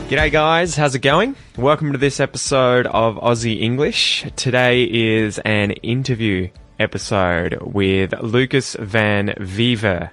G'day guys, how's it going? Welcome to this episode of Aussie English. Today is an interview episode with Lukas Van Vyve.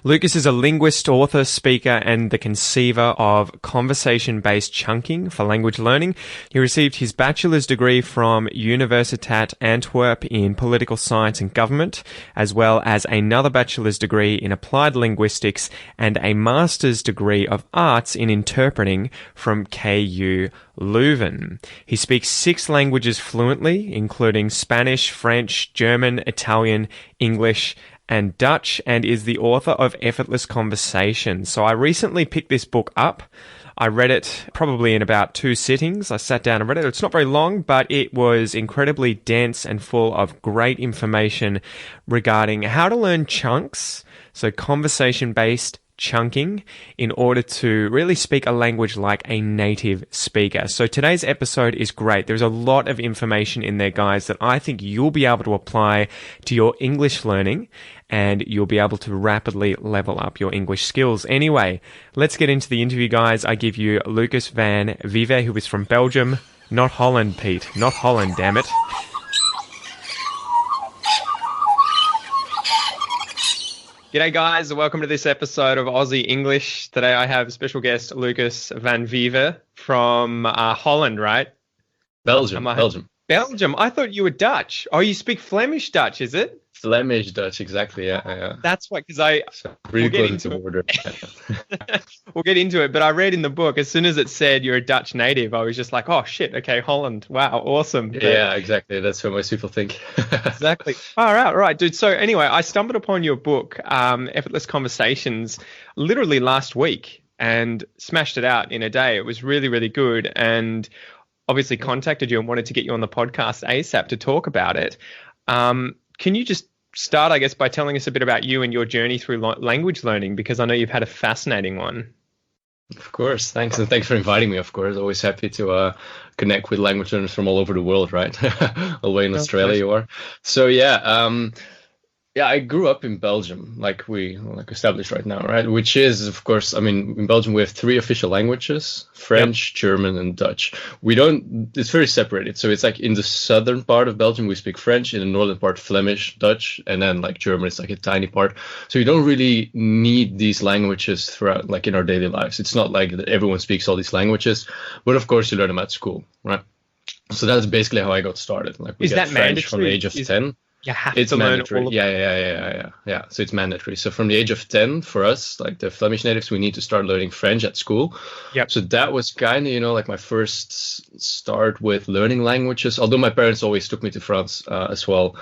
Lukas is a linguist, author, speaker, and the conceiver of conversation-based chunking for language learning. He received his bachelor's degree from Universitat Antwerp in political science and government, as well as another bachelor's degree in applied linguistics and a master's degree of arts in interpreting from KU Leuven. He speaks 6 languages fluently, including Spanish, French, German, Italian, English, and Dutch, and is the author of Effortless Conversation. So I recently picked this book up. I read it probably in about 2 sittings. I sat down and read it. It's not very long, but it was incredibly dense and full of great information regarding how to learn chunks, so conversation-based chunking, in order to really speak a language like a native speaker. So today's episode is great. There's a lot of information in there, guys, that I think you'll be able to apply to your English learning, and you'll be able to rapidly level up your English skills. Anyway, let's get into the interview, guys. I give you Lukas Van Vyve, who is from Belgium, not Holland, Pete. Not Holland, damn it. G'day guys, welcome to this episode of Aussie English. Today I have special guest Lukas Van Vyve from Holland, right? Belgium. Belgium? I thought you were Dutch. Oh, you speak Flemish Dutch, is it? Flemish Dutch, exactly, yeah. That's why, because really close to the border. We'll get into it, but I read in the book, as soon as it said you're a Dutch native, I was just like, oh shit, okay, Holland, wow, awesome. Yeah, exactly, that's what most people think. Exactly. All right, dude. So anyway, I stumbled upon your book, Effortless Conversations, literally last week, and smashed it out in a day. It was really, really good, and obviously contacted you and wanted to get you on the podcast ASAP to talk about it. Can you just start, I guess, by telling us a bit about you and your journey through language learning, because I know you've had a fascinating one. Of course, thanks, and thanks for inviting me, of course. Always happy to connect with language learners from all over the world, right? All the way in Australia you are. So yeah, I grew up in Belgium, like we established right now, right? Which is, of course, I mean, in Belgium we have 3 official languages: French, German, and Dutch. It's very separated. So it's like in the southern part of Belgium we speak French, in the northern part Flemish, Dutch, and then like German is like a tiny part. So you don't really need these languages throughout, like in our daily lives. It's not like that everyone speaks all these languages, but of course you learn them at school, right? So that's basically how I got started. Like we get French from the age of 10. You have it's to mandatory. learn all of Yeah. So it's mandatory. So from the age of 10, for us, like the Flemish natives, we need to start learning French at school. Yep. So that was kind of, like my first start with learning languages. Although my parents always took me to France as well,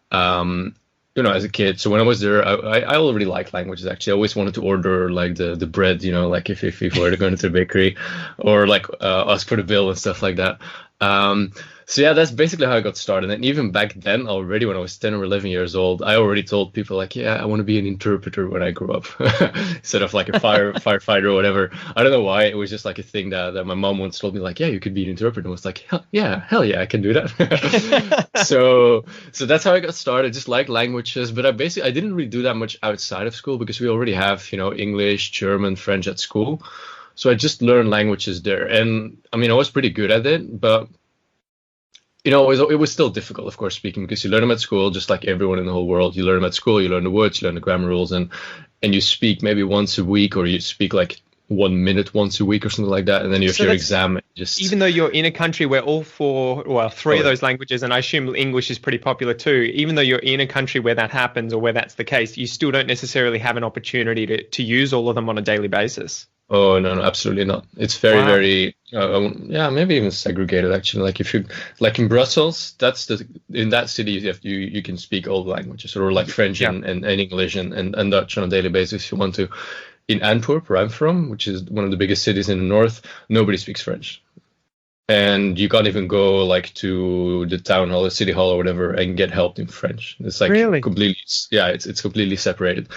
as a kid. So when I was there, I already liked languages, actually. I always wanted to order like the bread, like if we were going to the bakery, or like ask for the bill and stuff like that. So yeah, that's basically how I got started. And even back then already, when I was 10 or 11 years old, I already told people like, yeah, I want to be an interpreter when I grow up instead of like a firefighter or whatever. I don't know why. It was just like a thing that my mom once told me, like, yeah, you could be an interpreter. I was like, hell yeah, I can do that. So that's how I got started, just like languages. But I didn't really do that much outside of school because we already have, English, German, French at school. So I just learned languages there. And I mean, I was pretty good at it, but it was still difficult, of course, speaking, because you learn them at school, just like everyone in the whole world. You learn them at school, you learn the words, you learn the grammar rules, and you speak maybe once a week, or you speak like 1 minute once a week or something like that, and then you have your exam. Even though you're in a country where three of those languages, and I assume English is pretty popular too, even though you're in a country where that happens or where that's the case, you still don't necessarily have an opportunity to use all of them on a daily basis. Oh, no, absolutely not. It's very, maybe even segregated, actually. Like if you, like in Brussels, in that city, you can speak all the languages, or like French and English and Dutch on a daily basis if you want to. In Antwerp, where I'm from, which is one of the biggest cities in the north, nobody speaks French. And you can't even go like to the town hall or city hall or whatever and get help in French. It's like completely, it's completely separated.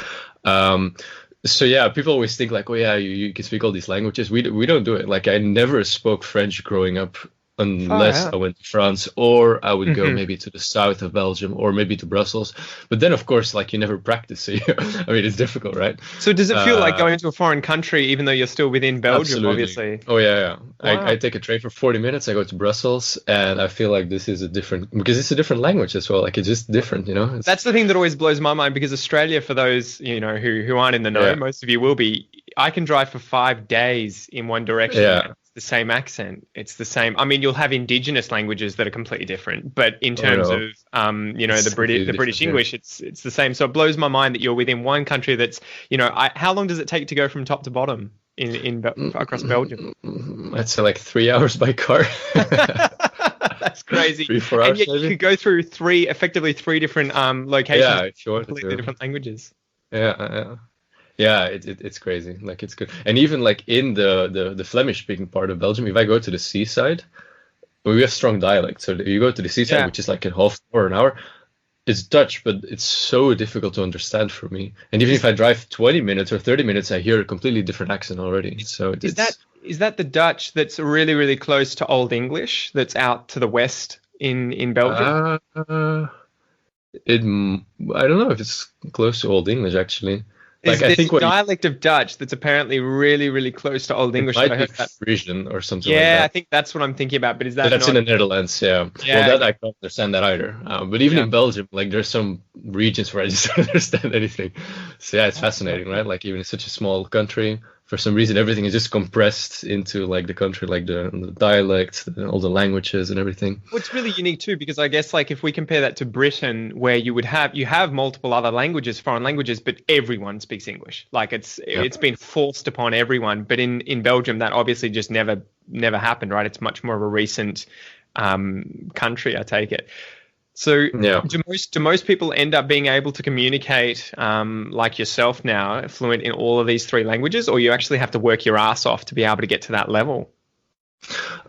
So yeah, people always think like, oh yeah, you can speak all these languages. We don't do it. Like I never spoke French growing up unless I went to France, or I would go maybe to the south of Belgium, or maybe to Brussels. But then, of course, like you never practice. So I mean, it's difficult, right? So does it feel like going to a foreign country, even though you're still within Belgium, Absolutely. obviously? Oh yeah. Wow. I take a train for 40 minutes. I go to Brussels, and I feel like this is a different, because it's a different language as well. Like it's just different, you know. That's the thing that always blows my mind, because Australia, for those, who aren't in the know, most of you will be. I can drive for 5 days in one direction. Yeah. It's the same accent. It's the same. I mean, you'll have indigenous languages that are completely different, but in terms of, the British English, it's the same. So it blows my mind that you're within one country that's, how long does it take to go from top to bottom across Belgium? I'd say like 3 hours by car. That's crazy. 3-4 hours. And yet you could go through effectively three different locations. Yeah, if you wanted completely to. different languages. Yeah, it's crazy. Like it's good. And even like in the Flemish speaking part of Belgium, if I go to the seaside, we have strong dialect. So you go to the seaside, which is like a half or an hour, it's Dutch, but it's so difficult to understand for me. And even if I drive 20 minutes or 30 minutes, I hear a completely different accent already. So is that the Dutch that's really, really close to Old English that's out to the west in Belgium? I don't know if it's close to Old English actually. Like, I think dialect of Dutch that's apparently really, really close to Old English. It might be Frisian or something like that. Yeah, I think that's what I'm thinking about. But is that that's not... in the Netherlands? Yeah. Well, that I can't understand that either. But even in Belgium, like there's some regions where I just don't understand anything. So yeah, it's fascinating, right? Like even in such a small country, for some reason, everything is just compressed into like the country, like the dialects, all the languages and everything. Well, it's really unique too, because I guess like if we compare that to Britain, where you have multiple other languages, foreign languages, but everyone speaks English. Like it's been forced upon everyone. But in Belgium, that obviously just never happened, right? It's much more of a recent country, I take it. So do most people end up being able to communicate like yourself now, fluent in all of these three languages, or you actually have to work your ass off to be able to get to that level?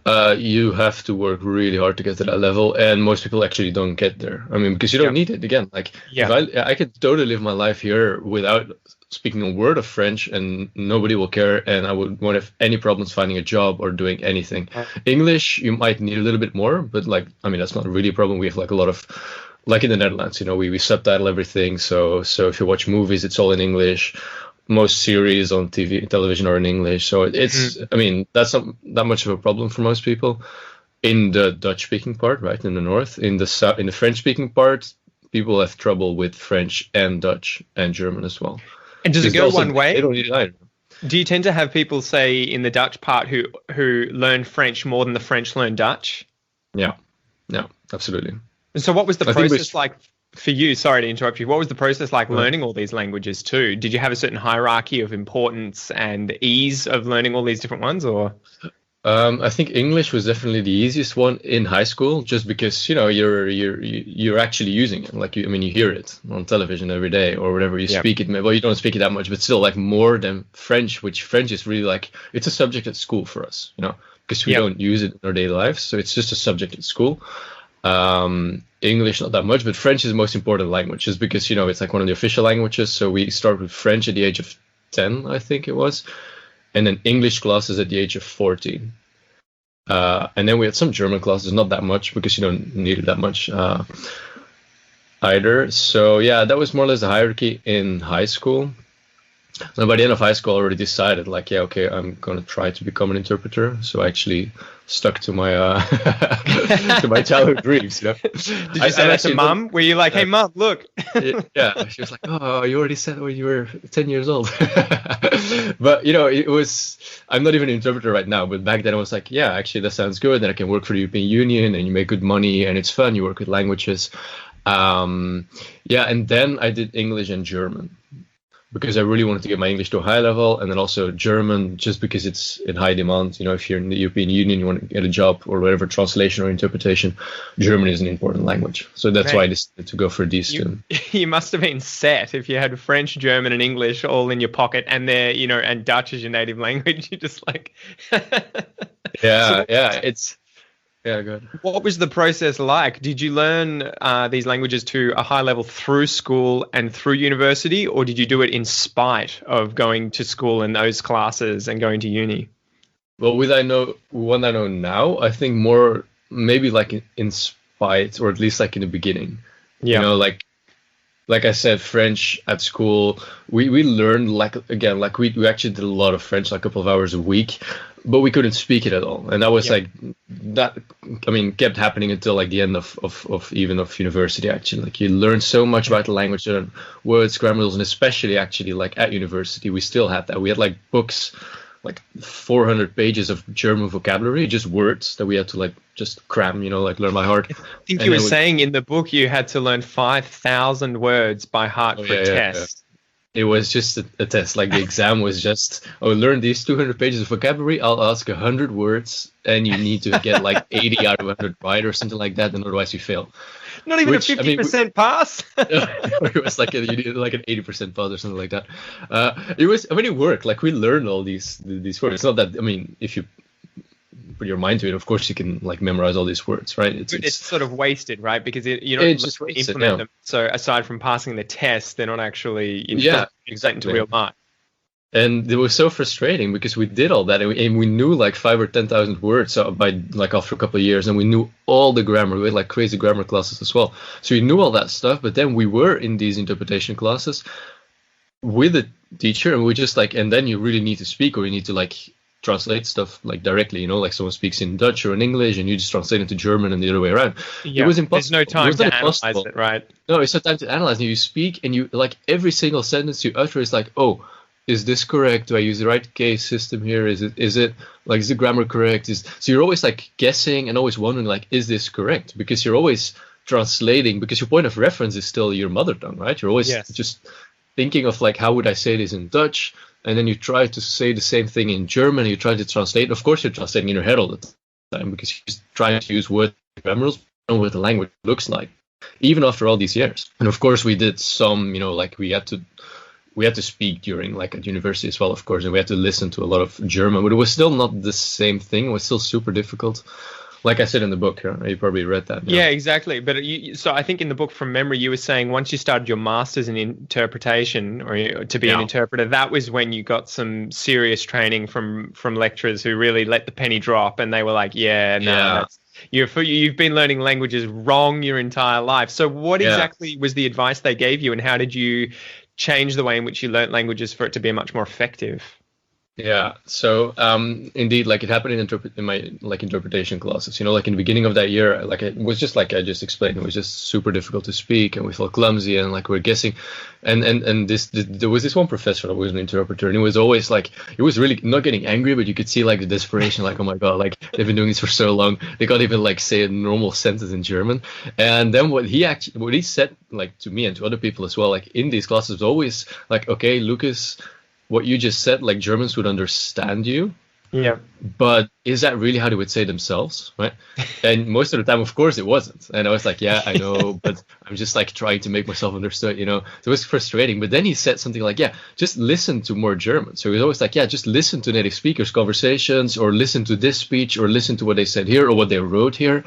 You have to work really hard to get to that level, and most people actually don't get there. I mean, because you don't need it. Again, like if I could totally live my life here without speaking a word of French, and nobody will care, and I won't have any problems finding a job or doing anything. English, you might need a little bit more, but like, I mean, that's not really a problem. We have like a lot of, like in the Netherlands, we subtitle everything. So if you watch movies, it's all in English. Most series on television are in English. So it's, I mean, that's not that much of a problem for most people. In the Dutch-speaking part, right, in the north, in the French-speaking part, people have trouble with French and Dutch and German as well. And does it go one way? They don't need it either. Do you tend to have people, say, in the Dutch part who learn French more than the French learn Dutch? Yeah, absolutely. And so what was the process like for you? Sorry to interrupt you. What was the process like learning all these languages too? Did you have a certain hierarchy of importance and ease of learning all these different ones, or? I think English was definitely the easiest one in high school, just because you're actually using it. Like you hear it on television every day or whatever. You speak it. Well, you don't speak it that much, but still, like more than French, which French is really like, it's a subject at school for us, because we don't use it in our daily lives. So it's just a subject at school. English not that much, but French is the most important language, just because it's like one of the official languages. So we start with French at the age of 10, I think it was. And then English classes at the age of 14. And then we had some German classes, not that much, because you don't need it that much either. So yeah, that was more or less the hierarchy in high school. So by the end of high school, I already decided, like, yeah, okay, I'm going to try to become an interpreter. So I actually stuck to my to my childhood dreams. Did you say that to Mum? Were you like, hey, Mum, look? Yeah, she was like, oh, you already said when you were 10 years old. But, it was, I'm not even an interpreter right now, but back then I was like, yeah, actually, that sounds good. And I can work for the European Union and you make good money and it's fun. You work with languages. And then I did English and German, because I really wanted to get my English to a high level, and then also German, just because it's in high demand. If you're in the European Union, you want to get a job or whatever, translation or interpretation, German is an important language. So that's why I decided to go for these two. You must have been set if you had French, German, and English all in your pocket, and and Dutch is your native language. You're just like, Yeah, good. What was the process like? Did you learn these languages to a high level through school and through university, or did you do it in spite of going to school in those classes and going to uni? Well, with I know one I know now, I think more maybe like in spite, or at least like in the beginning. You Yeah. know, like I said, French at school, we learned like again, like we actually did a lot of French, like a couple of hours a week, but we couldn't speak it at all. And that was Yeah. like that. I mean, kept happening until like the end of even of university. Actually, like you learn so much about the language and words, grammar rules, and especially actually like at university, we still had that. We had like books, like 400 pages of German vocabulary, just words that we had to like just cram, like learn by heart. I think And you were then we, saying in the book you had to learn 5,000 words by heart oh for a yeah, yeah, yeah. test. It was just a test. Like the exam was just, oh, learn these 200 pages of vocabulary. I'll ask 100 words, and you need to get like 80 out of 100 right, or something like that, and otherwise you fail. Not even Which a I mean, 50% pass. it was like you needed like an 80% pass or something like that. It was, I mean, it worked. Like we learned all these words. It's not that, I mean, if you put your mind to it, of course you can like memorize all these words, right? It's sort of wasted, right? Because you're not it's just able to wasted, implement yeah. them. So aside from passing the test, they're not actually Yeah, translate into exactly. real mark. And it was so frustrating because we did all that, and we knew like 5 or 10,000 words by like after a couple of years, and we knew all the grammar. We had like crazy grammar classes as well, so we knew all that stuff. But then we were in these interpretation classes with a teacher, and we just like, and then you really need to speak, or you need to like translate stuff like directly, like someone speaks in Dutch or in English, and you just translate it to German and the other way around. Yeah, It was impossible. there's no time It was to not analyze impossible. it, right? No, it's no time to analyze. And you speak, and you like every single sentence you utter is like, oh, is this correct? Do I use the right case system here? Is it like, is the grammar correct? So you're always like guessing and always wondering like, is this correct? Because you're always translating, because your point of reference is still your mother tongue, right? You're always Yes. just thinking of like, how would I say this in Dutch? And then you try to say the same thing in German, and you try to translate. Of course, you're translating in your head all the time because you're just trying to use word grammar rules, know what the language looks like, even after all these years. And of course, we did some, like we had to speak during like at university as well, of course, and we had to listen to a lot of German, but it was still not the same thing. It was still super difficult. Like I said in the book, you probably read that. Yeah, exactly. But so I think in the book from memory, you were saying once you started your master's in interpretation, or to be an interpreter, that was when you got some serious training from lecturers who really let the penny drop, and they were like, you've been learning languages wrong your entire life. So what exactly was the advice they gave you, and how did you change the way in which you learnt languages for it to be much more effective? Yeah, so indeed, like it happened in my like interpretation classes. Like in the beginning of that year, like it was just like I just explained, it was just super difficult to speak, and we felt clumsy, and like we're guessing. And there was this one professor that was an interpreter, and he was always like, he was really not getting angry, but you could see like the desperation, like, oh my god, like they've been doing this for so long, they can't even like say a normal sentence in German. And then what he said like to me and to other people as well, like in these classes, was always like, okay, Lucas, what you just said, like Germans would understand you. Yeah. But is that really how they would say themselves, right? And most of the time, of course, it wasn't. And I was like, yeah, I know, but I'm just like trying to make myself understood, So it was frustrating. But then he said something like, yeah, just listen to more German. So he was always like, yeah, just listen to native speakers' conversations, or listen to this speech, or listen to what they said here, or what they wrote here.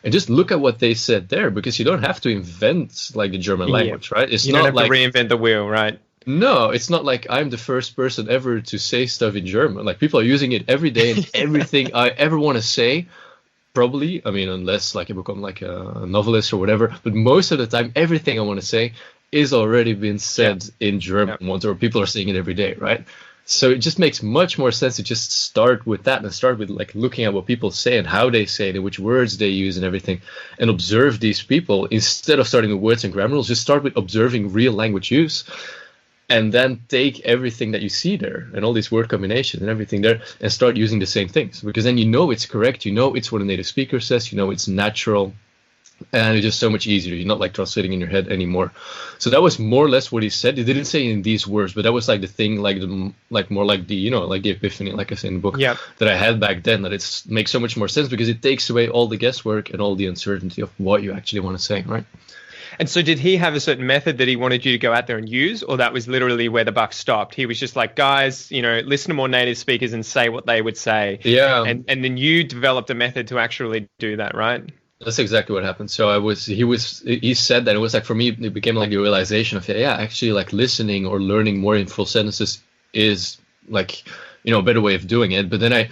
And just look at what they said there, because you don't have to invent like the German language, right? You don't have to reinvent the wheel, right? No, it's not like I'm the first person ever to say stuff in German. Like people are using it every day, and everything I ever want to say, probably, I mean, unless like I become like a novelist or whatever, but most of the time, everything I want to say is already been said in German once, or people are saying it every day, right? So it just makes much more sense to just start with that, and start with like looking at what people say and how they say it and which words they use and everything, and observe these people instead of starting with words and grammar rules. Just start with observing real language use. And then take everything that you see there and all these word combinations and everything there, and start using the same things, because then it's correct, it's what a native speaker says, it's natural, and it's just so much easier. You're not like translating in your head anymore. So that was more or less what he said. He didn't say in these words, but that was like the thing, like more like the like the epiphany, like I said in the book, that I had back then, that it makes so much more sense, because it takes away all the guesswork and all the uncertainty of what you actually want to say, right? And so did he have a certain method that he wanted you to go out there and use, or that was literally where the buck stopped? He was just like, guys, listen to more native speakers and say what they would say. Yeah. And then you developed a method to actually do that, right? That's exactly what happened. So he said that, it was like, for me, it became like the realization of, actually like listening or learning more in full sentences is like, a better way of doing it. But then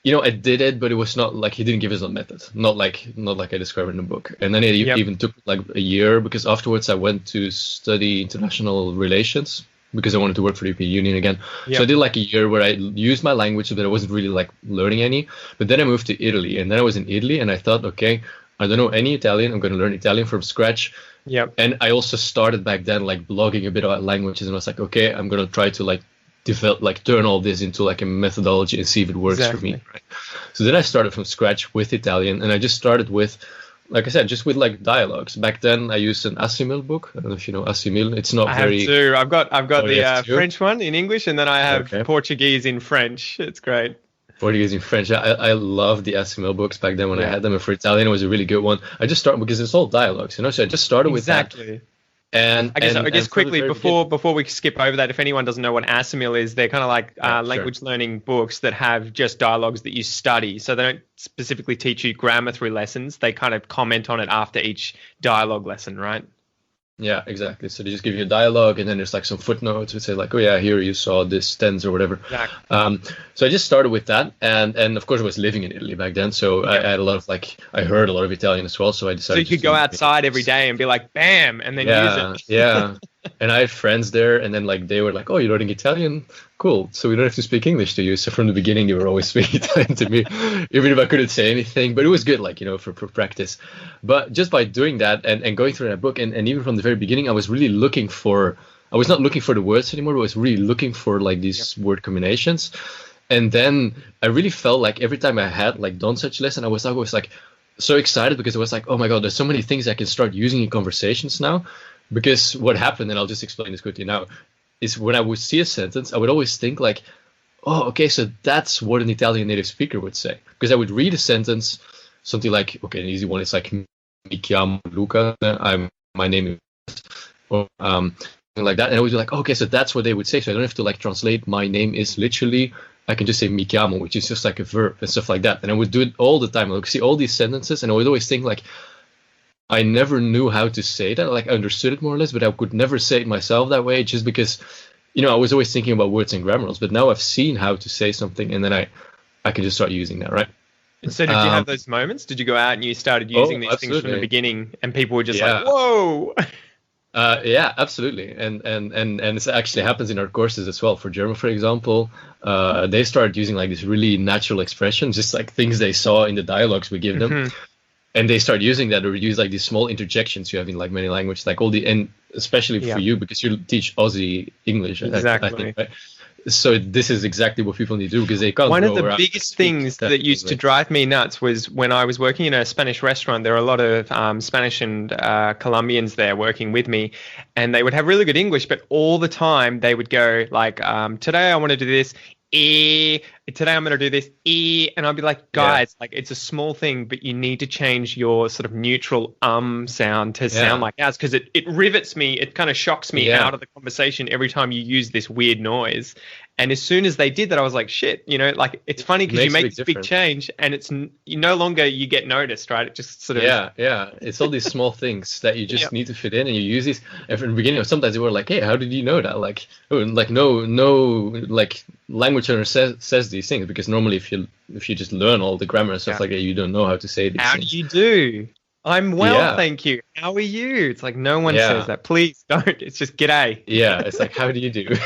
I did it, but it was not like he didn't give us a method, not like I described in the book. And then it Yep. even took like a year, because afterwards I went to study international relations because I wanted to work for the European Union again. So I Yep. did like a year where I used my language, but I wasn't really like learning any. But then I moved to Italy, and then I was in Italy, and I thought, okay, I don't know any Italian. I'm going to learn Italian from scratch. Yep. And I also started back then like blogging a bit about languages, and I was like, okay, I'm going to try to like develop, like turn all this into like a methodology and see if it works for me. Exactly. Right? So then I started from scratch with Italian, and I just started with, like I said, just with like dialogues. Back then I used an Assimil book. I don't know if you know Assimil. It's not I very. have two. I've got Oh, you the have two? French one in English, and then I have Okay. Portuguese in French. It's great. Portuguese and French. I love the Assimil books back then when I Yeah. had them. And for Italian, it was a really good one. I just started because it's all dialogues, So I just started with that. Exactly. And I guess and from the quickly very before we skip over that, if anyone doesn't know what Assimil is, they're kind of like Yeah, sure. language learning books that have just dialogues that you study. So they don't specifically teach you grammar through lessons. They kind of comment on it after each dialogue lesson, right? Yeah, exactly. So they just give you a dialogue, and then there's like some footnotes which say like, oh yeah, here you saw this tense or whatever. Exactly. So I just started with that, and of course I was living in Italy back then, so I had a lot of like, I heard a lot of Italian as well, so I So decided. you could go outside every day and be like, bam, and then Yeah, use it. yeah. And I had friends there, and then like they were like, "Oh, you're learning Italian? Cool. So we don't have to speak English to you." So from the beginning, they were always speaking Italian to me, even if I couldn't say anything. But it was good, like for practice. But just by doing that and going through that book, and even from the very beginning, I was really looking for. I was not looking for the words anymore. But I was really looking for like these word combinations. And then I really felt like every time I had like done such lesson, I was always like so excited, because I was like, oh my god, there's so many things I can start using in conversations now. Because what happened, and I'll just explain this quickly now, is when I would see a sentence, I would always think like, oh, okay, so that's what an Italian native speaker would say. Because I would read a sentence, something like, okay, an easy one is like, mi chiamo Luca, my name is, or something like that, and I would be like, okay, so that's what they would say. So I don't have to like translate my name is literally. I can just say mi chiamo, which is just like a verb and stuff like that. And I would do it all the time. I would see all these sentences, and I would always think like, I never knew how to say that. Like I understood it more or less, but I could never say it myself that way, just because, I was always thinking about words and grammar rules. But now I've seen how to say something, and then I can just start using that, right? So did you have those moments? Did you go out and you started using these things from the absolutely. beginning, and people were just Yeah. like, whoa? Yeah, absolutely, and this actually happens in our courses as well. For German, for example, they started using like this really natural expressions, just like things they saw in the dialogues we give them. Mhm. And they start using that, or use like these small interjections you have in like many languages, like and especially Yeah. for you, because you teach Aussie English, I Exactly. think, right? So this is exactly what people need to do, because they can't. One of go the around biggest and speak things that used to technically. drive me nuts was when I was working in a Spanish restaurant. There were a lot of Spanish and Colombians there working with me, and they would have really good English, but all the time they would go like, today I want to do this. Today I'm going to do this. And I'd be like, guys, like it's a small thing, but you need to change your sort of neutral sound to sound like ours, because it rivets me. It kind of shocks me out of the conversation every time you use this weird noise. And as soon as they did that, I was like, shit, like it's funny because you make this big change, and it's no longer you get noticed, right? It just sort of It's all these small things that you just need to fit in, and you use these. And from the beginning, sometimes they were like, "Hey, how did you know that?" Like, no, like language learner says these things, because normally if you just learn all the grammar and stuff like that, you don't know how to say these How things. do you do? I'm well, thank you. How are you? It's like no one says that. Please don't. It's just g'day. Yeah, it's like, how do you do?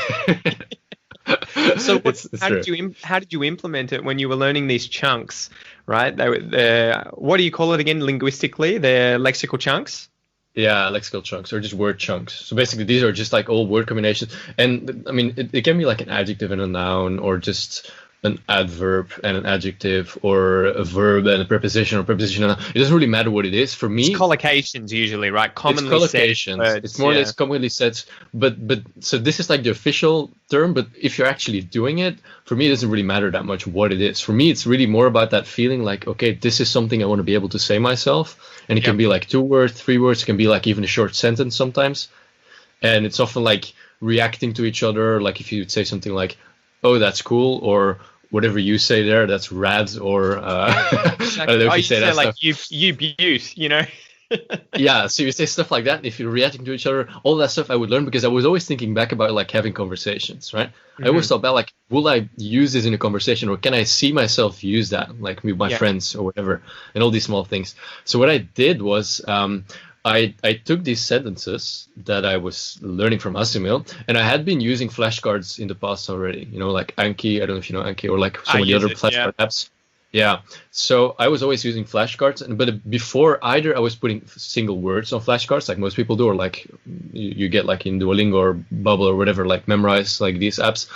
So how did you implement it when you were learning these chunks, right? What do you call it again linguistically? They're lexical chunks? Yeah, lexical chunks, or just word chunks. So basically these are just like all word combinations. And I mean, it can be like an adjective and a noun, or just an adverb and an adjective, or a verb and a preposition, or preposition and a noun. It doesn't really matter what it is. For me, it's collocations usually, right? Commonly it's said collocations. words, It's more or less commonly said, but so this is like the official term. But if you're actually doing it, for me, it doesn't really matter that much what it is. For me, it's really more about that feeling like, okay, this is something I want to be able to say myself, and it can be like 2 words, 3 words. It can be like even a short sentence sometimes, and it's often like reacting to each other. Like if you would say something like, "Oh, that's cool," or whatever you say there, that's rad, or I don't know if you say that like stuff. you beaut, Yeah, so you say stuff like that, and if you're reacting to each other, all that stuff I would learn because I was always thinking back about like having conversations, right? I always thought about like, will I use this in a conversation, or can I see myself use that, like with my Yeah. friends or whatever, and all these small things. So what I did was, I took these sentences that I was learning from Asimil, and I had been using flashcards in the past already. You know, like Anki. I don't know if you know Anki, or like I some of the use other it, yeah. flashcard apps. Yeah, so I was always using flashcards, but before either I was putting single words on flashcards like most people do, or like you get like in Duolingo or Bubble or whatever, like memorize like these apps,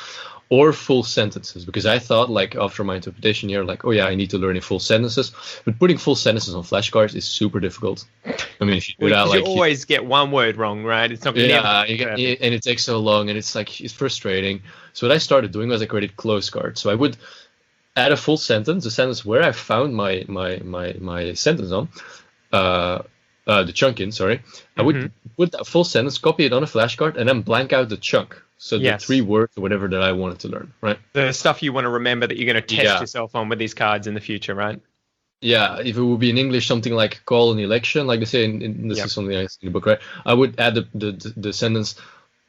or full sentences, because I thought like after my interpretation here, like, oh yeah, I need to learn in full sentences, but putting full sentences on flashcards is super difficult. I mean, if you do that, Because like you always get one word wrong, right? It's not yeah, never perfect. and it takes so long, and it's like it's frustrating. So what I started doing was I created close cards. So I would add a full sentence, a sentence where I found my sentence on, the chunk in, sorry. I would put that full sentence, copy it on a flashcard, and then blank out the chunk. So the Yes. 3 words or whatever that I wanted to learn, right? The stuff you want to remember that you're going to test Yeah. yourself on with these cards in the future, right? Yeah, if it would be in English, something like call an election, like they say this Yep. is something I see in the book, right? I would add the sentence,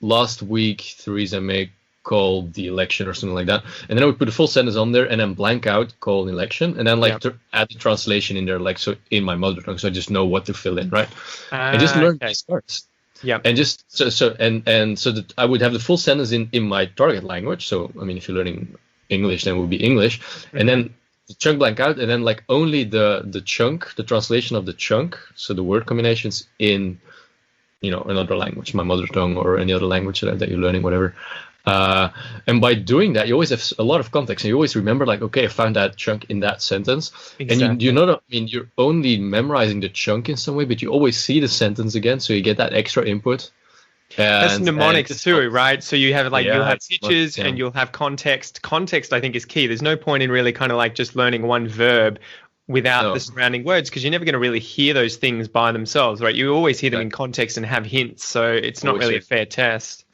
last week Theresa May called the election or something like that, and then I would put a full sentence on there and then blank out call an election, and then like Yep. add the translation in there, like so in my mother tongue, so I just know what to fill in, right? And just learn Okay. these parts. Yep. And just so that I would have the full sentence in my target language. So I mean, if you're learning English, then it would be English, and then the chunk blank out, and then like only the chunk, the translation of the chunk, so the word combinations in, you know, another language, my mother tongue or any other language that you're learning, whatever. And by doing that, you always have a lot of context, and you always remember, like, okay, I found that chunk in that sentence, Exactly. and you're not, I mean, you're only memorizing the chunk in some way, but you always see the sentence again, so you get that extra input. That's And mnemonics it's- too, right? So you have like you'll have it's pictures yeah. and you'll have context. Context, I think, is key. There's no point in really kind of like just learning one verb without No. the surrounding words, because you're never going to really hear those things by themselves, right? You always hear them in context and have hints, so it's not Always really a hear. fair test.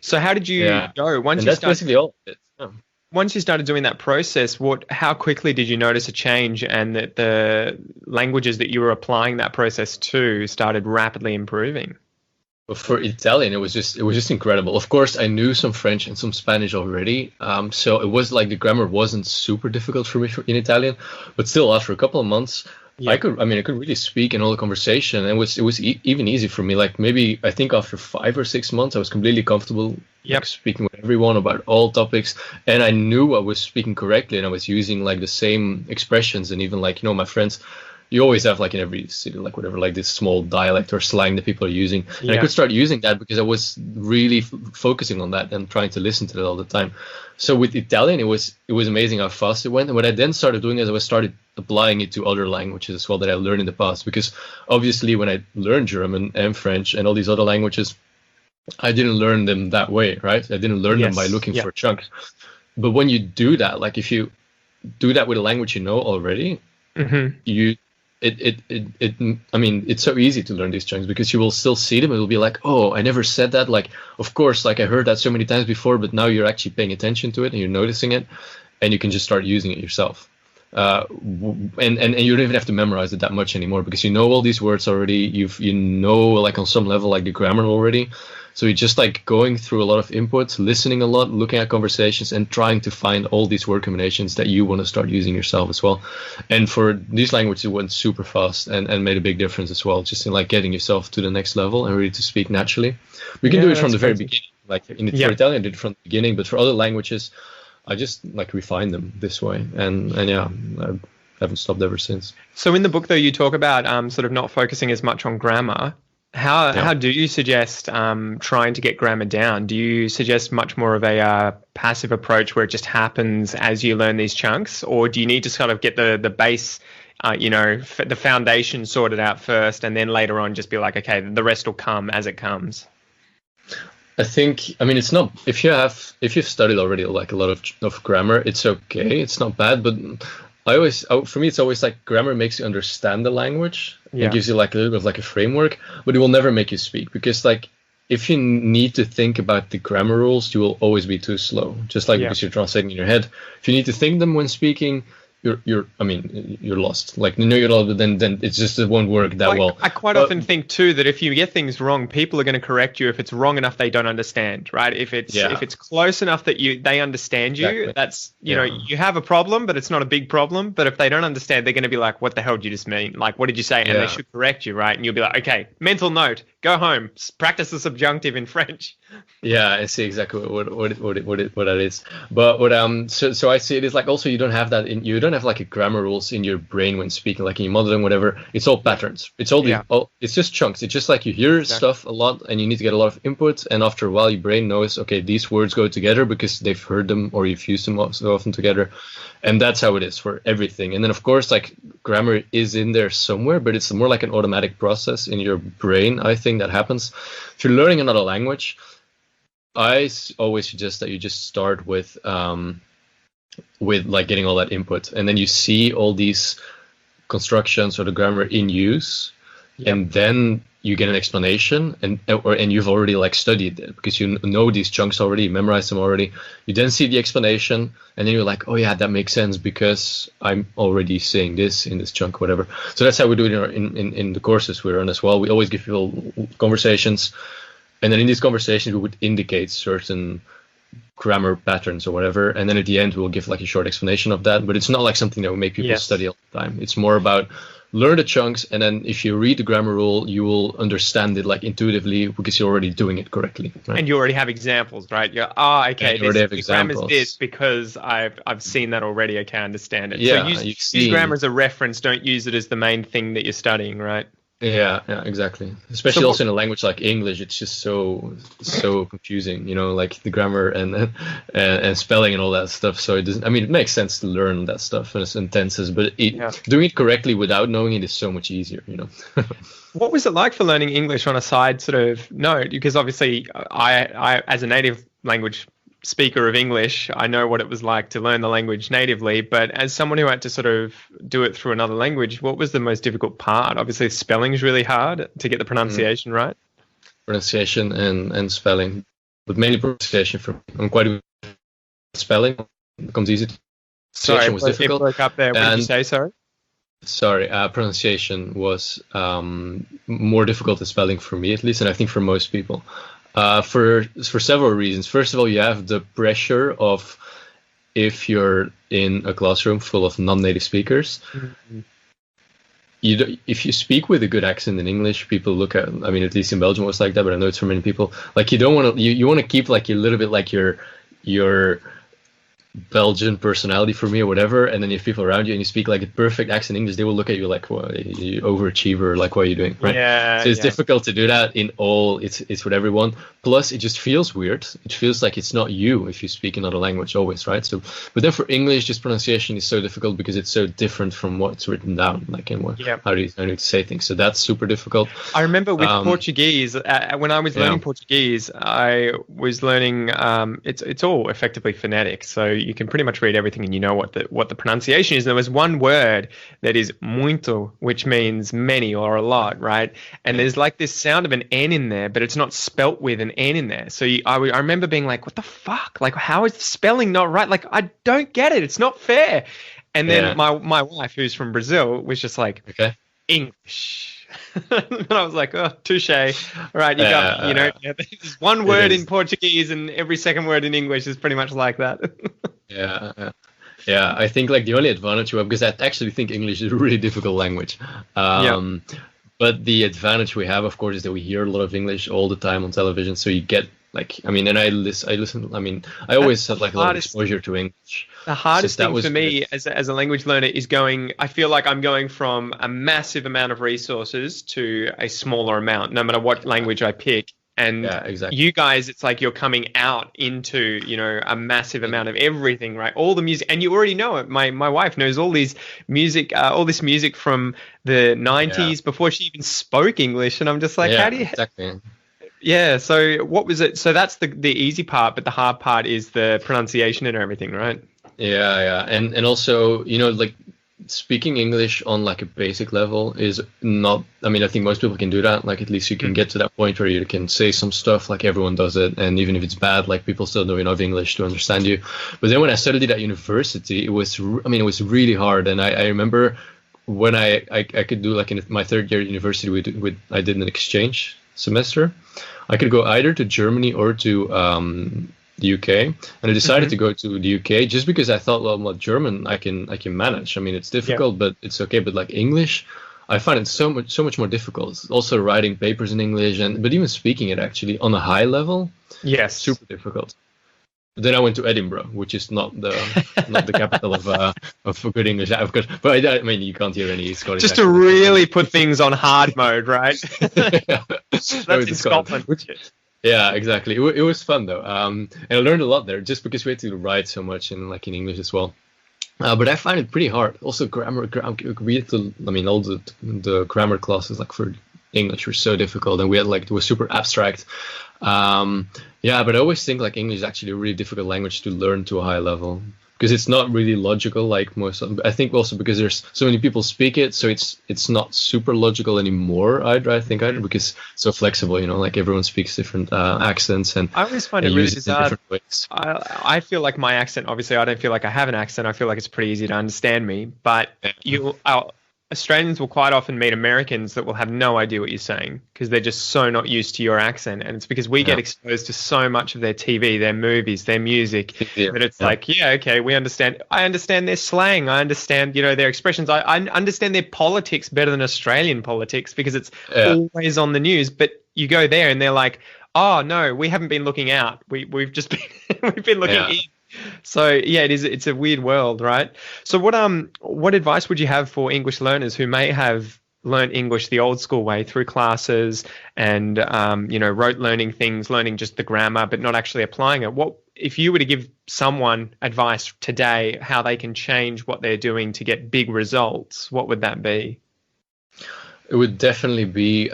So how did you Yeah. go once And you that's started? basically all of it. Yeah. Once you started doing that process, how quickly did you notice a change, and that the languages that you were applying that process to started rapidly improving? But for Italian, it was just incredible. Of course, I knew some French and some Spanish already, so it was like the grammar wasn't super difficult for me in Italian. But still, after a couple of months, Yeah. I could really speak in all the conversation, and it was even easy for me. Like maybe I think after 5 or 6 months, I was completely comfortable Yep. speaking with everyone about all topics, and I knew I was speaking correctly, and I was using like the same expressions, and even like, you know, my friends. You always have like in every city, like whatever, like this small dialect or slang that people are using. And I Yeah. could start using that because I was really focusing on that and trying to listen to that all the time. So with Italian, it was amazing how fast it went. And what I then started doing is I started applying it to other languages as well that I learned in the past. Because obviously when I learned German and French and all these other languages, I didn't learn them that way, right? I didn't learn them by Yes. looking Yeah. for chunks. But when you do that, like if you do that with a language you know already, you I mean, it's so easy to learn these chunks because you will still see them. It will be like, oh, I never said that. Like, of course, like I heard that so many times before, but now you're actually paying attention to it and you're noticing it, and you can just start using it yourself. And you don't even have to memorize it that much anymore because you know all these words already. You know, like on some level, like the grammar already. So you're just like going through a lot of inputs, listening a lot, looking at conversations, and trying to find all these word combinations that you want to start using yourself as well. And for these languages, it went super fast and made a big difference as well, just in like getting yourself to the next level and really to speak naturally. We can do it from the very beginning. Like for Italian, I did it from the beginning, but for other languages, I just like refine them this way. And yeah, I haven't stopped ever since. So in the book, though, you talk about sort of not focusing as much on grammar. How do you suggest trying to get grammar down? Do you suggest much more of a passive approach where it just happens as you learn these chunks, or do you need to sort of get the base, the foundation sorted out first, and then later on just be like, okay, the rest will come as it comes? I think, I mean, it's not, if you've studied already like a lot of grammar, it's okay, it's not bad, but for me, it's always like grammar makes you understand the language. Yeah. It gives you like a little bit of like a framework, but it will never make you speak because like if you need to think about the grammar rules, you will always be too slow. Just like because you're translating in your head. If you need to think them when speaking, you're lost. Like, you're lost, but then it just won't work that well. I quite often think too that if you get things wrong, people are going to correct you if it's wrong enough they don't understand, right? If it's close enough that they understand you, Exactly. that's you have a problem, but it's not a big problem. But if they don't understand, they're going to be like, "What the hell did you just mean? Like, what did you say?" And they should correct you, right? And you'll be like, "Okay, mental note, go home, practice the subjunctive in French." Yeah, I see exactly what that is. But so I see it is like, also you don't have that you don't have like a grammar rules in your brain when speaking, like in your mother tongue, whatever. It's all patterns. It's it's just chunks. It's just like you hear stuff a lot and you need to get a lot of input, and after a while your brain knows, okay, these words go together because they've heard them or you've used them so often together. And that's how it is for everything. And then of course, like, grammar is in there somewhere, but it's more like an automatic process in your brain, I think, that happens. If you're learning another language, I always suggest that you just start with like getting all that input, and then you see all these constructions or the grammar in use, and then you get an explanation, and you've already like studied it because you know these chunks already, you memorize them already. You then see the explanation, and then you're like, oh yeah, that makes sense because I'm already saying this in this chunk, whatever. So that's how we do it in the courses we run as well. We always give people conversations. And then in these conversations, we would indicate certain grammar patterns or whatever. And then at the end, we'll give like a short explanation of that. But it's not like something that will make people study all the time. It's more about learn the chunks. And then if you read the grammar rule, you will understand it like intuitively because you're already doing it correctly. Right? And you already have examples, right? You're, okay, the grammar's this because I've seen that already. Okay, I understand it. Yeah, so use grammar as a reference. Don't use it as the main thing that you're studying, right? Yeah, exactly. Especially also in a language like English, it's just so confusing, like the grammar and spelling and all that stuff. So it doesn't. I mean, it makes sense to learn that stuff and tenses, but doing it correctly without knowing it is so much easier, What was it like for learning English on a side sort of note? Because obviously, I as a native language speaker of English, I know what it was like to learn the language natively, but as someone who had to sort of do it through another language, what was the most difficult part? Obviously, spelling's really hard to get the pronunciation right. Pronunciation and spelling, but mainly pronunciation. I'm quite good at spelling. It becomes easy. Pronunciation was difficult. It broke up there. What did you say, sorry? Sorry, pronunciation was more difficult than spelling for me, at least, and I think for most people. For several reasons. First of all, you have the pressure of, if you're in a classroom full of non-native speakers, if you speak with a good accent in English, people look at. I mean, at least in Belgium it was like that, but I know it's for many people. Like, you don't want to. You want to keep like a little bit like your Belgian personality for me or whatever, and then you have people around you and you speak like a perfect accent English, they will look at you like, well, you overachiever, like, what are you doing, right? So it's difficult to do that in all. It's with everyone. Plus, it just feels weird. It feels like it's not you if you speak another language always, right? So, but then for English, just pronunciation is so difficult because it's so different from what's written down, like in what how do you need to say things. So that's super difficult. I remember with Portuguese, when I was learning Portuguese, I was learning. It's all effectively phonetic, so you can pretty much read everything and you know what the pronunciation is. And there was one word that is muito, which means many or a lot, right? And there's like this sound of an N in there, but it's not spelt with an N in there. So I remember being like, what the fuck? Like, how is the spelling not right? Like, I don't get it. It's not fair. And then my wife, who's from Brazil, was just like, English. And I was like, oh, touche. All right, you got, there's one word in Portuguese and every second word in English is pretty much like that. Yeah, I think like the only advantage we have, because I actually think English is a really difficult language. But the advantage we have, of course, is that we hear a lot of English all the time on television. So you get like, I mean, and I listen. I mean, I always had like a lot of exposure to English. The hardest thing for me as a language learner is I feel like I'm going from a massive amount of resources to a smaller amount, no matter what language I pick. And you guys, it's like you're coming out into, a massive amount of everything, right? All the music, and you already know it. My wife knows all this music from the 90s before she even spoke English. And I'm just like, how do you... Exactly. Yeah. So what was it? So that's the easy part, but the hard part is the pronunciation and everything, right? Yeah. And also, like speaking English on like a basic level is not, I mean, I think most people can do that. Like, at least you can get to that point where you can say some stuff, like everyone does it. And even if it's bad, like people still know enough English to understand you. But then when I studied at university, it was, it was really hard. And I remember when I could do, like in my third year at university, I did an exchange semester. I could go either to Germany or to the UK, and I decided to go to the UK just because I thought, well, German I can manage. I mean, it's difficult, but it's okay. But like English, I find it so much more difficult. Also writing papers in English, but even speaking it actually on a high level, yes, super difficult. Then I went to Edinburgh, which is not the capital of good English, of course. But I mean, you can't hear any Scottish. Just to really put things on hard mode, right? That's in Scotland. Yeah, exactly. It was fun though, and I learned a lot there just because we had to write so much in English as well. But I find it pretty hard. Also, grammar. We had to. I mean, all the grammar classes like for English were so difficult, and we had it was super abstract. Yeah, but I always think like English is actually a really difficult language to learn to a high level because it's not really logical like most. I think also because there's so many people speak it, so it's not super logical anymore. I think because it's so flexible, like everyone speaks different accents, and I always find it really bizarre. I feel like my accent. Obviously, I don't feel like I have an accent. I feel like it's pretty easy to understand me, but Australians will quite often meet Americans that will have no idea what you're saying because they're just so not used to your accent. And it's because we get exposed to so much of their TV, their movies, their music, that it's like, okay, we understand. I understand their slang. I understand, their expressions. I understand their politics better than Australian politics because it's always on the news. But you go there and they're like, oh, no, we haven't been looking out. We've just been, we've been looking in. So it's a weird world, right? So what advice would you have for English learners who may have learned English the old school way through classes and rote learning things, learning just the grammar but not actually applying it? What if you were to give someone advice today how they can change what they're doing to get big results, what would that be? It would definitely be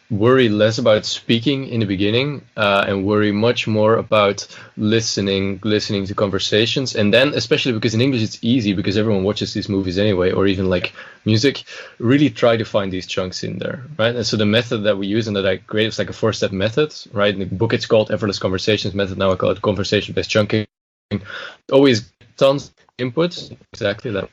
worry less about speaking in the beginning and worry much more about listening to conversations. And then, especially because in English it's easy because everyone watches these movies anyway, or even like music, really try to find these chunks in there, right? And so the method that we use and that I create is like a 4-step method, right? In the book it's called Effortless Conversations Method. Now I call it conversation-based chunking. Always tons of inputs, exactly that.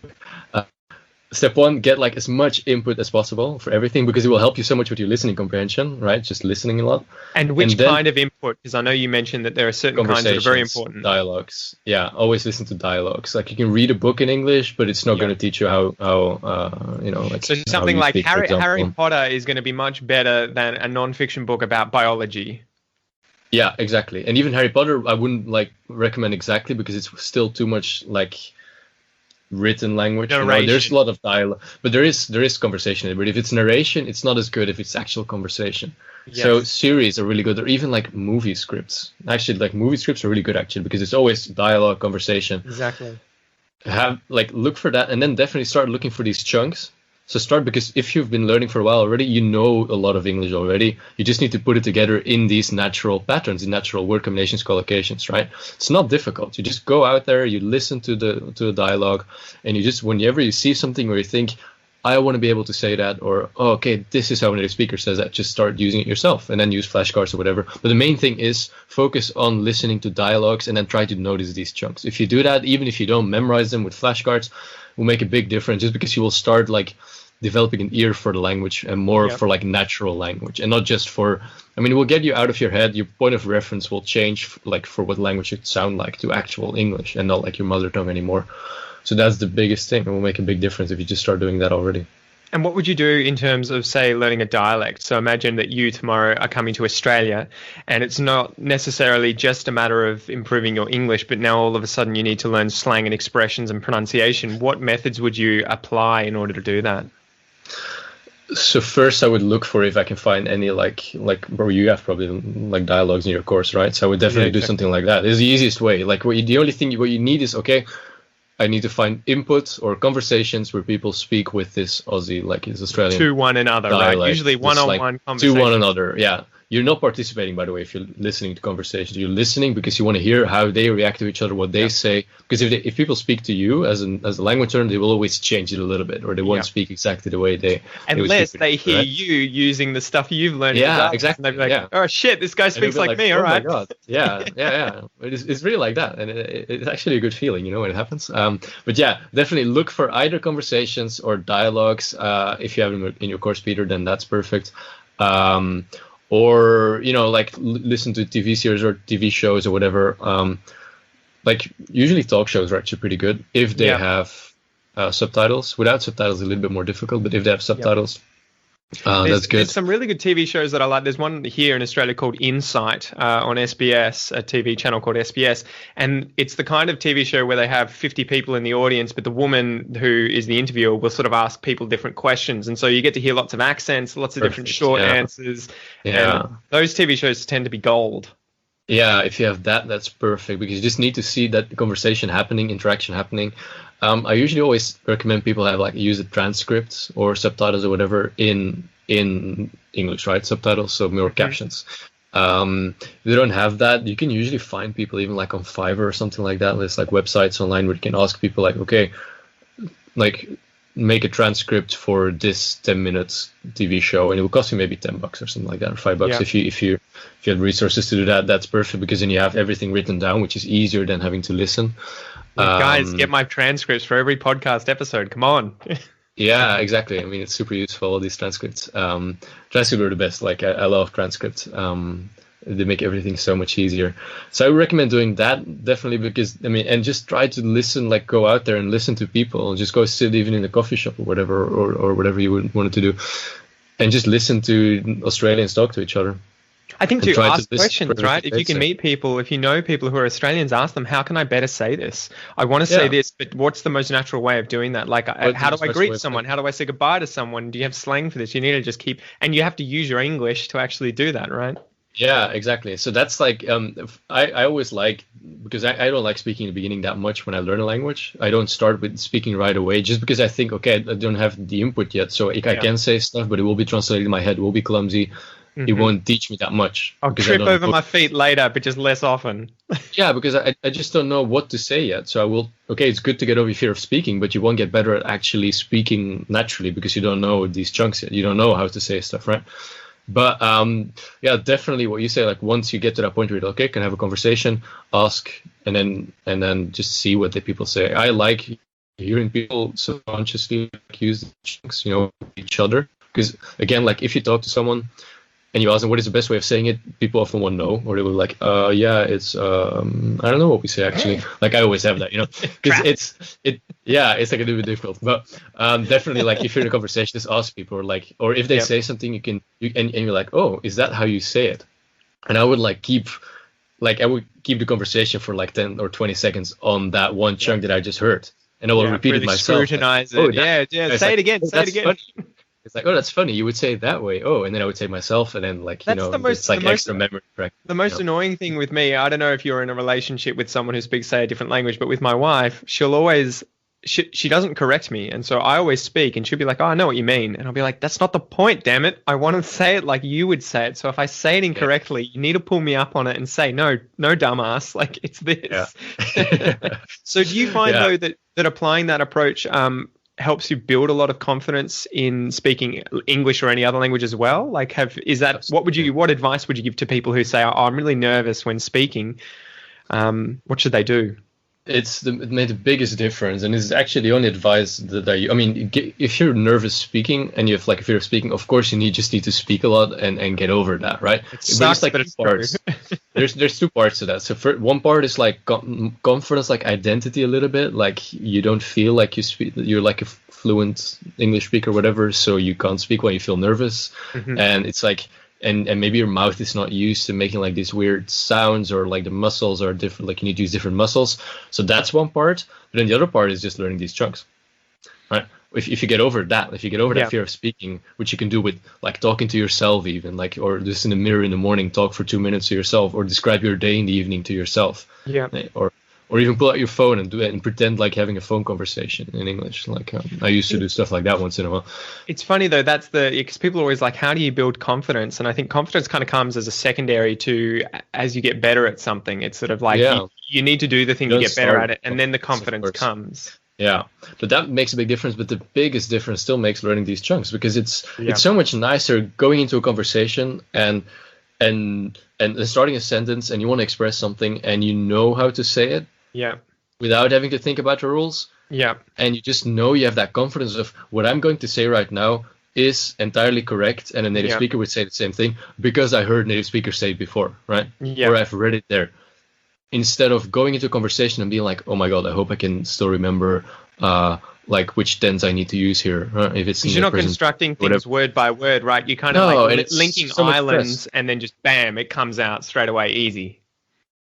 Step 1, get like as much input as possible for everything because it will help you so much with your listening comprehension, right? Just listening a lot. And which kind of input? Because I know you mentioned that there are certain kinds that are very important. Dialogues. Yeah, always listen to dialogues. Like you can read a book in English, but it's not going to teach you how like. So something like Harry Potter is going to be much better than a non-fiction book about biology. Yeah, exactly. And even Harry Potter, I wouldn't recommend exactly because it's still too much written language. There's a lot of dialogue, but there is conversation. But if it's narration, it's not as good if it's actual conversation. Yes. So series are really good, or even movie scripts. Actually, movie scripts are really good actually because it's always dialogue, conversation. Exactly. Look for that, and then definitely start looking for these chunks. So start, because if you've been learning for a while already, you know a lot of English already. You just need to put it together in these natural patterns, in natural word combinations, collocations, right? It's not difficult. You just go out there, you listen to the dialogue, and you just, whenever you see something where you think, I want to be able to say that, or, oh, okay, this is how a native speaker says that, just start using it yourself, and then use flashcards or whatever. But the main thing is focus on listening to dialogues and then try to notice these chunks. If you do that, even if you don't memorize them with flashcards, will make a big difference, just because you will start developing an ear for the language and more for natural language, and not just for, it will get you out of your head. Your point of reference will change for what language should sound like to actual English and not like your mother tongue anymore. So that's the biggest thing. It will make a big difference if you just start doing that already. And what would you do in terms of, say, learning a dialect? So imagine that you tomorrow are coming to Australia and it's not necessarily just a matter of improving your English, but now all of a sudden you need to learn slang and expressions and pronunciation. What methods would you apply in order to do that? So first I would look for if I can find any bro, you have probably dialogues in your course, right? So I would definitely do something like that. It's the easiest way. The only thing what you need is, okay, I need to find inputs or conversations where people speak with this Aussie, this Australian to one another, dialect. Right? Usually one-on-one conversation. To one another, yeah. you're not participating, by the way, if you're listening to conversations. You're listening because you want to hear how they react to each other, what they say. Because if people speak to you as a language learner, they will always change it a little bit, or they won't speak exactly the way they unless speak they hear you using the stuff you've learned. Yeah, exactly. And they'd be like, oh shit, this guy speaks like me. Oh all right. My God. Yeah. It's really like that, and it's actually a good feeling, when it happens. But yeah, definitely look for either conversations or dialogues. If you have them in your course, Peter, then that's perfect. Or like listen to TV series or TV shows or whatever. Like usually talk shows are actually pretty good if they have subtitles. Without subtitles, a little bit more difficult, but if they have subtitles, that's good. There's some really good TV shows that I like. There's one here in Australia called Insight on SBS, a TV channel called SBS. And it's the kind of TV show where they have 50 people in the audience, but the woman who is the interviewer will sort of ask people different questions. And so you get to hear lots of accents, lots of different short answers. Yeah. And those TV shows tend to be gold. Yeah, if you have that, that's perfect, because you just need to see that conversation happening, interaction happening. I usually always recommend people have use the transcripts or subtitles or whatever in English, right? Subtitles, so more captions. If they don't have that, you can usually find people even on Fiverr or something like that. There's websites online where you can ask people okay, make a transcript for this 10 minutes TV show, and it will cost you maybe $10 or something like that, or $5. Yeah. If you have resources to do that, that's perfect, because then you have everything written down, which is easier than having to listen. Guys, get my transcripts for every podcast episode. Come on. Yeah, exactly. I mean, it's super useful, all these transcripts. Transcripts are the best. I love transcripts. They make everything so much easier. So I would recommend doing that, definitely, because, and just try to listen, go out there and listen to people, and just go sit even in a coffee shop or whatever, or whatever you would want to do, and just listen to Australians talk to each other. I think to ask questions, right? If you can meet people, if you know people who are Australians, ask them, how can I better say this? I want to say this, but what's the most natural way of doing that? How do I greet someone? How do I say goodbye to someone? Do you have slang for this? You need to just and you have to use your English to actually do that, right? Yeah, exactly. So that's I always because I don't like speaking in the beginning that much when I learn a language. I don't start with speaking right away, just because I think, okay, I don't have the input yet. So I can say stuff, but it will be translated in my head, it will be clumsy. Mm-hmm. It won't teach me that much. I'll trip over my feet later, but just less often. Yeah, because I just don't know what to say yet. So I will, it's good to get over your fear of speaking, but you won't get better at actually speaking naturally, because you don't know these chunks yet. You don't know how to say stuff, right? But definitely what you say, once you get to that point where you're can I have a conversation, ask, and then just see what the people say. I like hearing people subconsciously use chunks, each other. Because again, if you talk to someone and you ask them what is the best way of saying it, people often won't know, or they will it's I don't know what we say actually. I always have that, because it's a little bit difficult. But definitely, if you're in a conversation, just ask people, or if they say something, and you're like, oh, is that how you say it? And I would keep the conversation for 10 or 20 seconds on that one chunk that I just heard, and I will repeat really it myself. Scrutinize it. Say it again. Say it again. Funny. It's oh, that's funny. You would say it that way. Oh, and then I would say myself, and then it's extra memory practice. The most annoying thing with me, I don't know if you're in a relationship with someone who speaks, say, a different language, but with my wife, she'll always, she doesn't correct me. And so I always speak, and she'll be like, oh, I know what you mean. And I'll be like, that's not the point, damn it. I want to say it like you would say it. So if I say it incorrectly, you need to pull me up on it and say, no, dumbass, it's this. Yeah. So do you find, though, that applying that approach helps you build a lot of confidence in speaking English or any other language as well? What advice would you give to people who say, oh, I'm really nervous when speaking? What should they do? It made the biggest difference, and this is actually the only advice that if you're nervous speaking and you have a fear of speaking, of course you just need to speak a lot and get over that, right? It sucks, but it's parts. There's two parts to that. So one part is confidence, identity a little bit, you don't feel like you speak, you're a fluent English speaker or whatever, so you can't speak when you feel nervous. Mm-hmm. And it's and maybe your mouth is not used to making these weird sounds, or the muscles are different, you need to use different muscles. So that's one part. But then the other part is just learning these chunks, right? If you get over that, that fear of speaking, which you can do with talking to yourself even, or just in the mirror in the morning, talk for 2 minutes to yourself, or describe your day in the evening to yourself. Yeah. Or or even pull out your phone and do it and pretend like having a phone conversation in English. Like I used to do stuff like that once in a while. It's funny though, because people are always like, how do you build confidence? And I think confidence kind of comes as a secondary to as you get better at something. It's sort of like you need to do the thing to get better at it, and then the confidence comes. Yeah, but that makes a big difference. But the biggest difference still makes learning these chunks, because it's so much nicer going into a conversation and starting a sentence, and you want to express something and you know how to say it. Yeah. Without having to think about the rules. Yeah. And you just know you have that confidence of what I'm going to say right now is entirely correct, and a native speaker would say the same thing because I heard native speakers say it before, right? Yeah. Or I've read it there. Instead of going into a conversation and being like, oh my God, I hope I can still remember like which tense I need to use here. Right? If it's you're not constructing things word by word, right? You kind of linking so islands, and then just bam, it comes out straight away, easy.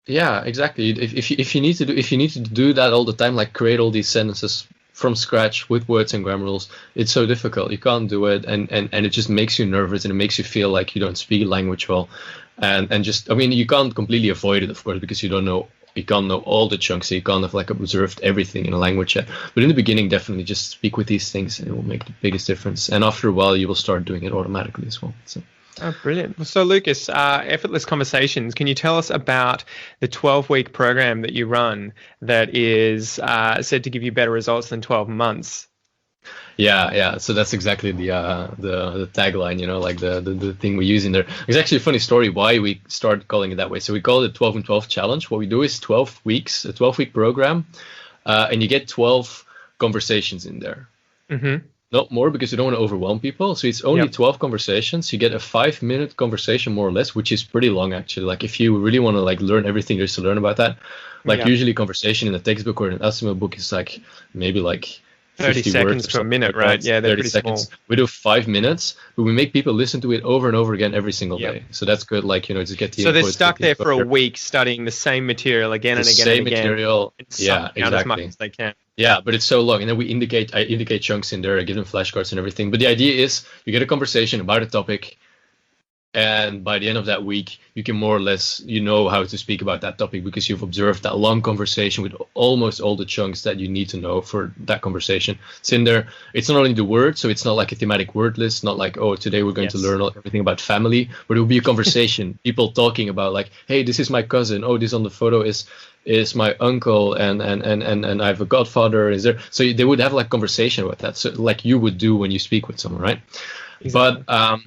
Yeah, exactly. If you need to do that all the time, like create all these sentences from scratch with words and grammar rules, it's so difficult. You can't do it, and it just makes you nervous, and it makes you feel like you don't speak language well, and just, I mean, you can't completely avoid it, of course, because you can't know all the chunks, so you can't have like observed everything in a language yet. But in the beginning, definitely just speak with these things, and it will make the biggest difference. And after a while, you will start doing it automatically as well. So. Oh, brilliant. So, Lucas, Effortless Conversations, can you tell us about the 12-week program that you run that is said to give you better results than 12 months? Yeah. So that's exactly the tagline, you know, like the thing we use in there. It's actually a funny story why we started calling it that way. So we call it 12 and 12 challenge. What we do is 12 weeks, a 12-week program, and you get 12 conversations in there. Mm-hmm. Not more, because you don't want to overwhelm people. So it's only 12 conversations. You get a 5-minute conversation, more or less, which is pretty long, actually. Like if you really want to like learn everything there is to learn about that, like usually conversation in a textbook or an Asimo book is like maybe like 30 seconds to a minute, right? Like, yeah, they're 30 seconds. Small. We do 5 minutes, but we make people listen to it over and over again every single day. So that's good. Like, you know, just get the. So they're stuck there for a week studying the same material again and again and again. Same material. Yeah, exactly. As much as they can. Yeah, but it's so long, and then I indicate chunks in there. I give them flashcards and everything. But the idea is you get a conversation about a topic, and by the end of that week, you can more or less, you know how to speak about that topic because you've observed that long conversation with almost all the chunks that you need to know for that conversation. It's in there. It's not only the word, so it's not like a thematic word list, not like, oh, today we're going to learn everything about family, but it will be a conversation. People talking about like, hey, this is my cousin. Oh, this on the photo is my uncle, and I have a godfather. Is there? So they would have like conversation with that. So like you would do when you speak with someone, right? Exactly. But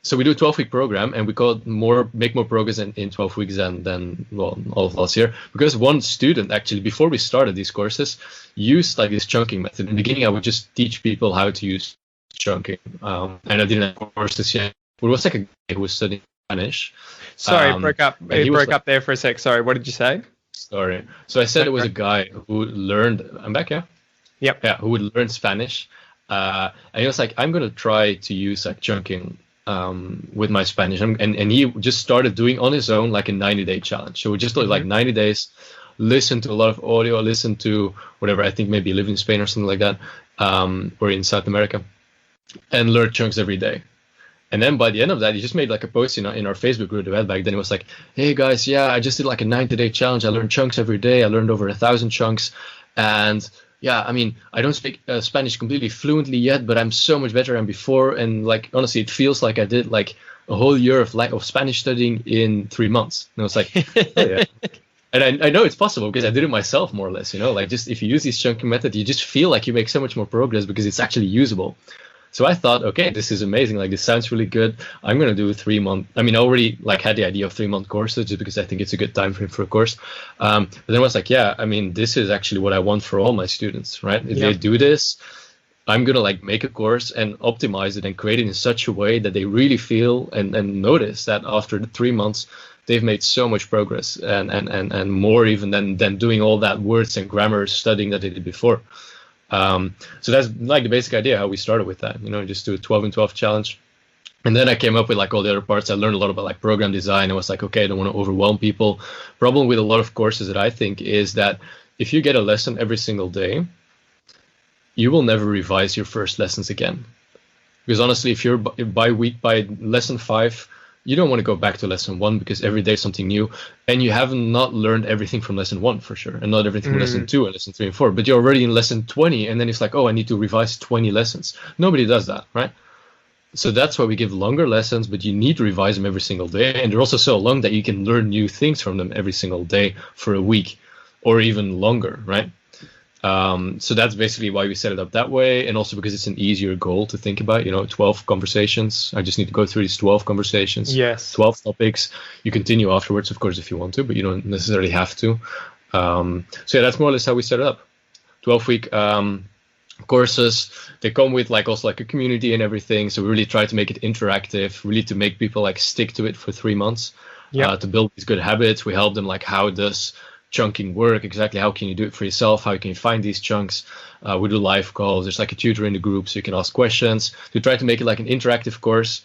so we do a 12-week program, and we call it make more progress in 12 weeks than all of us here. Because one student actually, before we started these courses, used like this chunking method. In the beginning, I would just teach people how to use chunking, and I didn't have courses yet. But it was like a guy who was studying Spanish. Sorry, it broke up. It broke up there for a sec. Sorry, what did you say? Sorry. So I said it was a guy who learned. I'm back, yeah. Yep. Yeah, who would learn Spanish, and he was like, I'm gonna try to use like chunking with my Spanish, and he just started doing on his own like a 90-day challenge. So we just like 90 days, listen to a lot of audio, listen to whatever, I think maybe live in Spain or something like that, or in South America, and learn chunks every day. And then by the end of that, he just made like a post in our Facebook group that back then. It was like, hey guys, yeah, I just did like a 90-day challenge. I learned chunks every day. I learned over 1,000 chunks, and yeah, I mean, I don't speak Spanish completely fluently yet, but I'm so much better than before. And like, honestly, it feels like I did like a whole year of Spanish studying in 3 months. And I was like, oh, yeah. And I know it's possible because I did it myself, more or less, you know, like just if you use this chunking method, you just feel like you make so much more progress because it's actually usable. So I thought, okay, this is amazing. Like, this sounds really good. I'm going to do a 3-month. I mean, I already like had the idea of 3-month courses just because I think it's a good time frame for a course. But then I was like, yeah, I mean, this is actually what I want for all my students, right? If they do this, I'm going to like make a course and optimize it and create it in such a way that they really feel and notice that after the 3 months, they've made so much progress and more even than doing all that words and grammar studying that they did before. So that's like the basic idea how we started with that, you know, just do a 12 and 12 challenge. And then I came up with like all the other parts. I learned a lot about like program design. I was like, okay, I don't want to overwhelm people. Problem with a lot of courses that I think is that if you get a lesson every single day, you will never revise your first lessons again. Because honestly, if you're by lesson 5, you don't want to go back to lesson 1 because every day is something new, and you have not learned everything from lesson 1 for sure, and not everything from lesson 2 and lesson 3 and 4. But you're already in lesson 20, and then it's like, oh, I need to revise 20 lessons. Nobody does that, right? So that's why we give longer lessons, but you need to revise them every single day. And they're also so long that you can learn new things from them every single day for a week or even longer, right? So that's basically why we set it up that way. And also because it's an easier goal to think about, 12 conversations. I just need to go through these 12 conversations. Yes. 12 topics. You continue afterwards, of course, if you want to, but you don't necessarily have to. So yeah, that's more or less how we set it up. 12-week courses. They come with also a community and everything, so we really try to make it interactive, really to make people stick to it for 3 months. To build these good habits. We help them how does chunking work exactly, how can you do it for yourself, how can you find these chunks. We do live calls, there's a tutor in the group so you can ask questions. We try to make it an interactive course,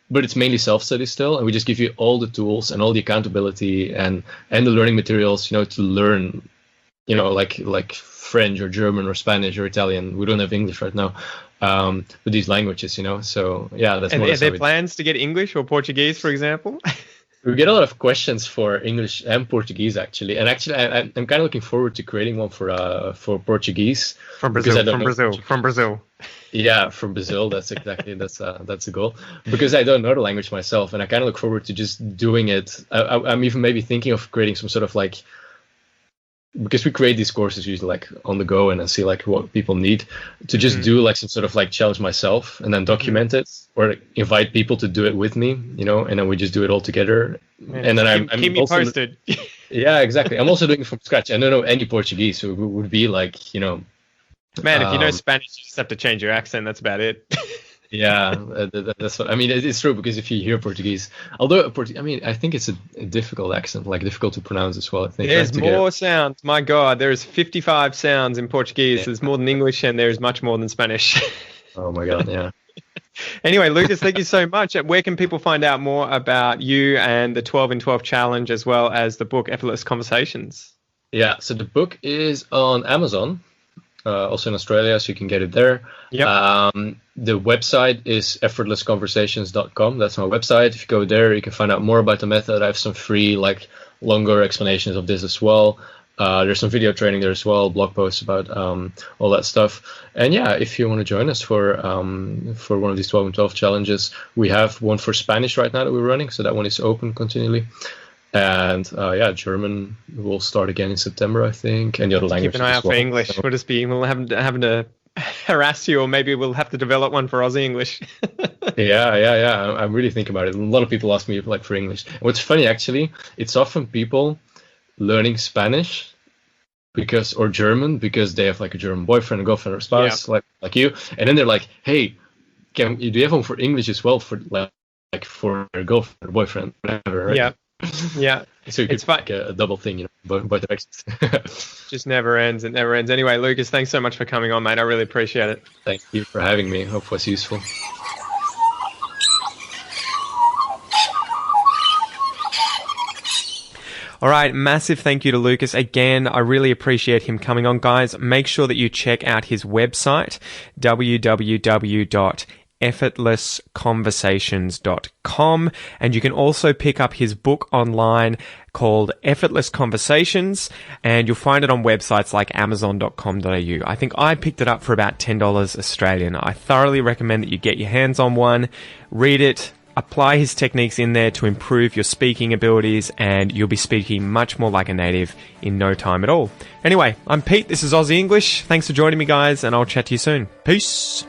but it's mainly self-study still, and we just give you all the tools and all the accountability and the learning materials to learn like French or German or Spanish or Italian. We don't have English right now, but these languages, so yeah, that's more. Are there plans to get English or Portuguese, for example? We get a lot of questions for English and Portuguese, actually, and actually, I'm kind of looking forward to creating one for Portuguese. From Brazil. From Brazil. Yeah, from Brazil. That's exactly that's the goal. Because I don't know the language myself, and I kind of look forward to just doing it. I'm even maybe thinking of creating some sort of because we create these courses usually on the go and then see what people need, to just do some sort of challenge myself and then document it, or invite people to do it with me, and then we just do it all together. Yeah, and then I'm keep me also posted. Yeah, exactly. I'm also doing it from scratch. I don't know any Portuguese, so it would be Man, if you know Spanish, you just have to change your accent. That's about it. Yeah, that's what I mean. It's true, because if you hear Portuguese, although I think it's a difficult accent, difficult to pronounce as well. I think there's more sounds. My God, there's 55 sounds in Portuguese. Yeah. There's more than English, and there's much more than Spanish. Oh my God, yeah. Anyway, Lucas, thank you so much. Where can people find out more about you and the 12 in 12 challenge, as well as the book Effortless Conversations? Yeah, so the book is on Amazon. Also in Australia, so you can get it there. Yep. The website is effortlessconversations.com. That's my website. If you go there, you can find out more about the method. I have some free, longer explanations of this as well. There's some video training there as well, blog posts about all that stuff. And yeah, if you want to join us for one of these 12 and 12 challenges, we have one for Spanish right now that we're running, so that one is open continually. And German will start again in September, I think, and the other languages. Keep an eye out for English. We'll having to harass you, or maybe we'll have to develop one for Aussie English. Yeah. I'm really thinking about it. A lot of people ask me for English. And what's funny, actually, it's often people learning Spanish or German because they have a German boyfriend or girlfriend or spouse, like you, and then they're like, "Hey, do you have one for English as well for for your girlfriend or boyfriend, whatever?" Right? Yeah. So it's a double thing, both directions. Just never ends. It never ends. Anyway, Lucas, thanks so much for coming on, mate. I really appreciate it. Thank you for having me. Hope it was useful. All right, massive thank you to Lucas. Again, I really appreciate him coming on. Guys, make sure that you check out his website, www.effortlessconversations.com, and you can also pick up his book online called Effortless Conversations, and you'll find it on websites like amazon.com.au. I think I picked it up for about $10 Australian. I thoroughly recommend that you get your hands on one, read it, apply his techniques in there to improve your speaking abilities, and you'll be speaking much more like a native in no time at all. Anyway, I'm Pete. This is Aussie English. Thanks for joining me, guys, and I'll chat to you soon. Peace.